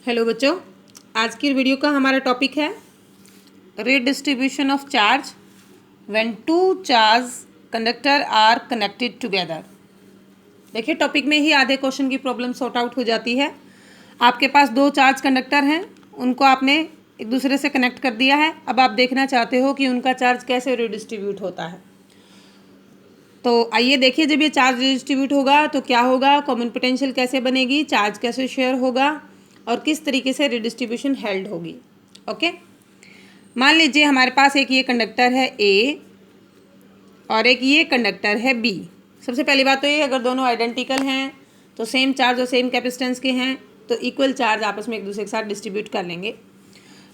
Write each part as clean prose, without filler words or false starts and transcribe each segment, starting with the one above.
Hello बच्चों, आज की वीडियो का हमारा टॉपिक है redistribution of charge when two charge conductor are connected together. देखिए, टॉपिक में ही आधे क्वेश्चन की प्रॉब्लम सॉर्ट आउट हो जाती है। आपके पास दो चार्ज कंडक्टर हैं, उनको आपने एक दूसरे से कनेक्ट कर दिया है। अब आप देखना चाहते हो कि उनका चार्ज कैसे रीडिस्ट्रीब्यूट होता है। तो आइए देखिए, जब ये चार्ज डिस्ट्रीब्यूट होगा तो क्या होगा, कॉमन पोटेंशियल कैसे बनेगी, चार्ज कैसे शेयर होगा और किस तरीके से रिडिस्ट्रीब्यूशन हेल्ड होगी। ओके, मान लीजिए हमारे पास एक ये कंडक्टर है ए और एक ये कंडक्टर है बी। सबसे पहली बात तो ये, अगर दोनों आइडेंटिकल हैं तो सेम चार्ज और सेम कैपेसिटेंस के हैं तो इक्वल चार्ज आपस में एक दूसरे के साथ डिस्ट्रीब्यूट कर लेंगे।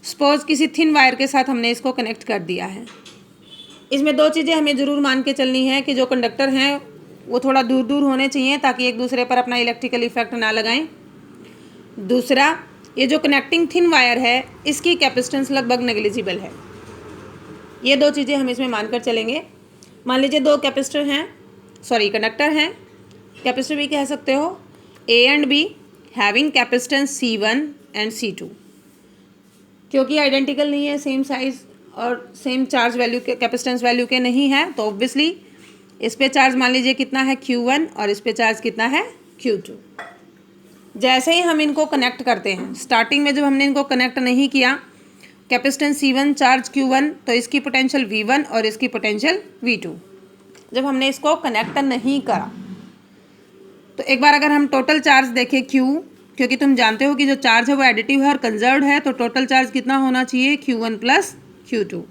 सपोज किसी थिन वायर के साथ हमने इसको कनेक्ट कर दिया है। इसमें दो चीज़ें हमें ज़रूर मान के चलनी है कि जो कंडक्टर हैं वो थोड़ा दूर दूर होने चाहिए ताकि एक दूसरे पर अपना इलेक्ट्रिकल इफेक्ट ना लगाएं। दूसरा, ये जो कनेक्टिंग थिन वायर है इसकी कैपेसिटेंस लगभग नेग्लिजिबल है। ये दो चीज़ें हम इसमें मानकर चलेंगे। मान लीजिए दो कैपेसिटर हैं, कंडक्टर हैं, कैपेसिटर भी कह सकते हो, A and be having capacitance C1 and C2। क्योंकि आइडेंटिकल नहीं है, सेम साइज और सेम चार्ज वैल्यू के कैपेसिटेंस वैल्यू के नहीं है, तो ऑब्वियसली इस पे चार्ज मान लीजिए कितना है Q1 और इस पे चार्ज कितना है Q2। जैसे ही हम इनको कनेक्ट करते हैं, स्टार्टिंग में जब हमने इनको कनेक्ट नहीं किया, कैपेसिटेंस C1 चार्ज Q1, तो इसकी पोटेंशियल V1 और इसकी पोटेंशियल V2। जब हमने इसको कनेक्ट नहीं करा तो एक बार अगर हम टोटल चार्ज देखें Q, क्योंकि तुम जानते हो कि जो चार्ज है वो एडिटिव है और कंजर्व्ड है, तो टोटल चार्ज कितना होना चाहिए Q1 प्लस Q2।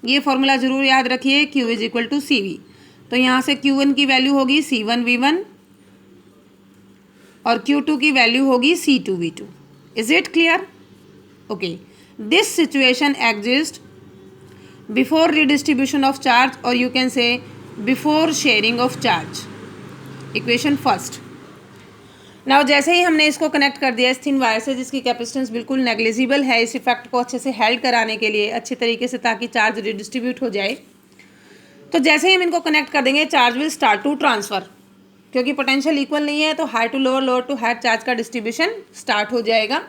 ये फॉर्मूला ज़रूर याद रखिए, Q is equal to CV। तो यहाँ से Q1 की वैल्यू होगी C1V1 और Q2 की वैल्यू होगी C2V2। Is it clear? Okay, this situation exist before redistribution of charge और you can say before sharing of charge. Equation first. Now जैसे ही हमने इसको कनेक्ट कर दिया इस थिन वायर से, जिसकी कैपेसिटेंस बिल्कुल नेग्लिजिबल है, इस इफेक्ट को अच्छे से हेल्ड कराने के लिए अच्छे तरीके से, ताकि चार्ज रिडिस्ट्रीब्यूट हो जाए, तो जैसे ही हम इनको कनेक्ट कर देंगे charge will start to transfer. क्योंकि पोटेंशियल इक्वल नहीं है तो high to lower, lower to high charge का डिस्ट्रीब्यूशन स्टार्ट हो जाएगा।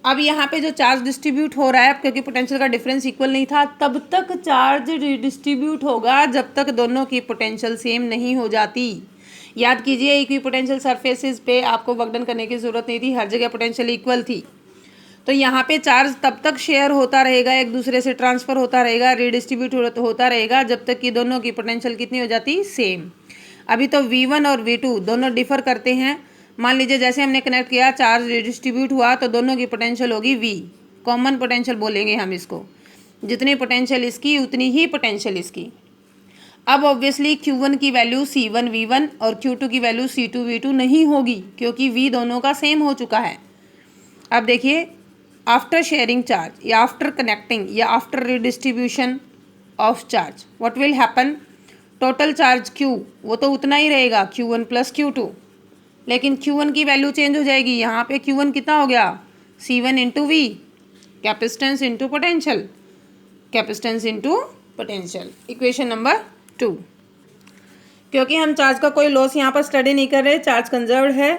अब यहाँ पे जो चार्ज डिस्ट्रीब्यूट हो रहा है, क्योंकि पोटेंशियल का डिफरेंस इक्वल नहीं था, तब तक चार्ज डिस्ट्रीब्यूट होगा जब तक दोनों की पोटेंशियल सेम नहीं हो जाती। याद कीजिए, इक्वी पोटेंशियल सरफेसेस पे आपको वर्क डन करने की ज़रूरत नहीं थी, हर जगह पोटेंशियल इक्वल थी। तो यहाँ पे चार्ज तब तक शेयर होता रहेगा, एक दूसरे से ट्रांसफ़र होता रहेगा, रीडिस्ट्रीब्यूट होता रहेगा जब तक कि दोनों की पोटेंशियल कितनी हो जाती, सेम। अभी तो V1 और V2 दोनों डिफर करते हैं। मान लीजिए जैसे हमने कनेक्ट किया, चार्ज डिस्ट्रीब्यूट हुआ तो दोनों की पोटेंशियल होगी V, कॉमन पोटेंशियल बोलेंगे हम इसको। जितनी पोटेंशियल इसकी उतनी ही पोटेंशियल इसकी। अब ऑब्वियसली Q1 की वैल्यू C1V1 और Q2 की वैल्यू C2V2 नहीं होगी, क्योंकि V दोनों का सेम हो चुका है। अब देखिए, आफ्टर शेयरिंग चार्ज या आफ्टर कनेक्टिंग या after redistribution of charge what will happen, total charge Q वो तो उतना ही रहेगा, Q1 प्लस Q2, लेकिन Q1 की वैल्यू चेंज हो जाएगी। यहाँ पे Q1 कितना हो गया, C1 into V, capacitance into potential, capacitance into potential. Equation number 2। क्योंकि हम चार्ज का कोई लॉस यहाँ पर स्टडी नहीं कर रहे, चार्ज कंजर्व्ड है,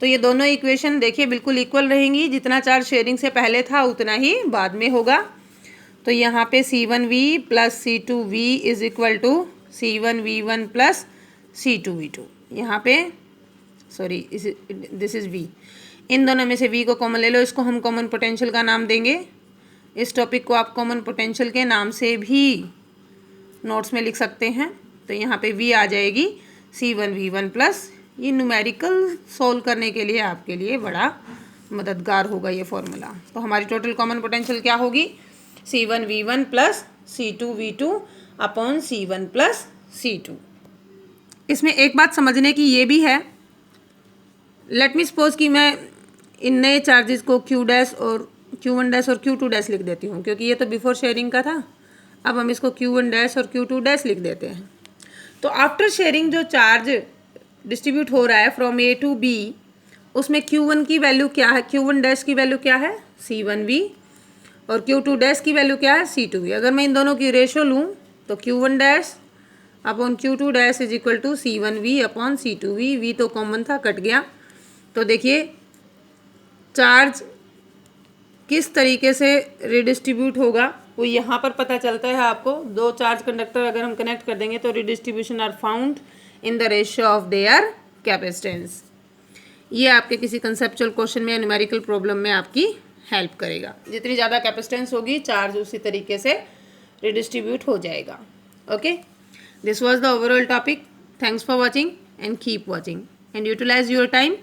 तो ये दोनों इक्वेशन देखिए बिल्कुल इक्वल रहेंगी। जितना चार्ज शेयरिंग से पहले था उतना ही बाद में होगा। तो यहाँ पे C1V plus C2V is equal to C1V1 plus C2V2। यहाँ पे दिस इज़ V। इन दोनों में से V को कॉमन ले लो, इसको हम कॉमन पोटेंशियल का नाम देंगे। इस टॉपिक को आप कॉमन पोटेंशियल के नाम से भी नोट्स में लिख सकते हैं। तो यहाँ पे V आ जाएगी C1V1 प्लस, ये न्यूमेरिकल सोल्व करने के लिए आपके लिए बड़ा मददगार होगा ये फॉर्मूला। तो हमारी टोटल कॉमन पोटेंशियल क्या होगी, C1V1 plus C2V2 upon C1 plus C2। इसमें एक बात समझने की ये भी है, लेट मी सपोज कि मैं इन नए चार्जेस को Q डैश और Q1 डैश और Q2 डैश लिख देती हूँ, क्योंकि ये तो बिफोर शेयरिंग का था। अब हम इसको Q1 डैश और Q2 डैश लिख देते हैं। तो आफ्टर शेयरिंग जो चार्ज डिस्ट्रीब्यूट हो रहा है फ्रॉम A टू B, उसमें Q1 की वैल्यू क्या है, Q1 डैश की वैल्यू क्या है C1V और Q2 डैश की वैल्यू क्या है C2V। अगर मैं इन दोनों की रेशो लूँ तो Q1 dash upon Q2 dash is equal to C1V upon C2V। V तो कॉमन था, कट गया। तो देखिए चार्ज किस तरीके से रिडिस्ट्रीब्यूट होगा वो यहाँ पर पता चलता है आपको। दो चार्ज कंडक्टर अगर हम कनेक्ट कर देंगे तो redistribution are found in the ratio of their capacitance. ये आपके किसी कंसेप्चुअल क्वेश्चन में या न्यूमेरिकल प्रॉब्लम में आपकी हेल्प करेगा। जितनी ज़्यादा कैपेसिटेंस होगी चार्ज उसी तरीके से रिडिस्ट्रीब्यूट हो जाएगा। Okay, this was the overall topic. Thanks for watching and keep watching and utilize your time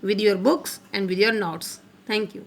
with your books and with your notes. Thank you.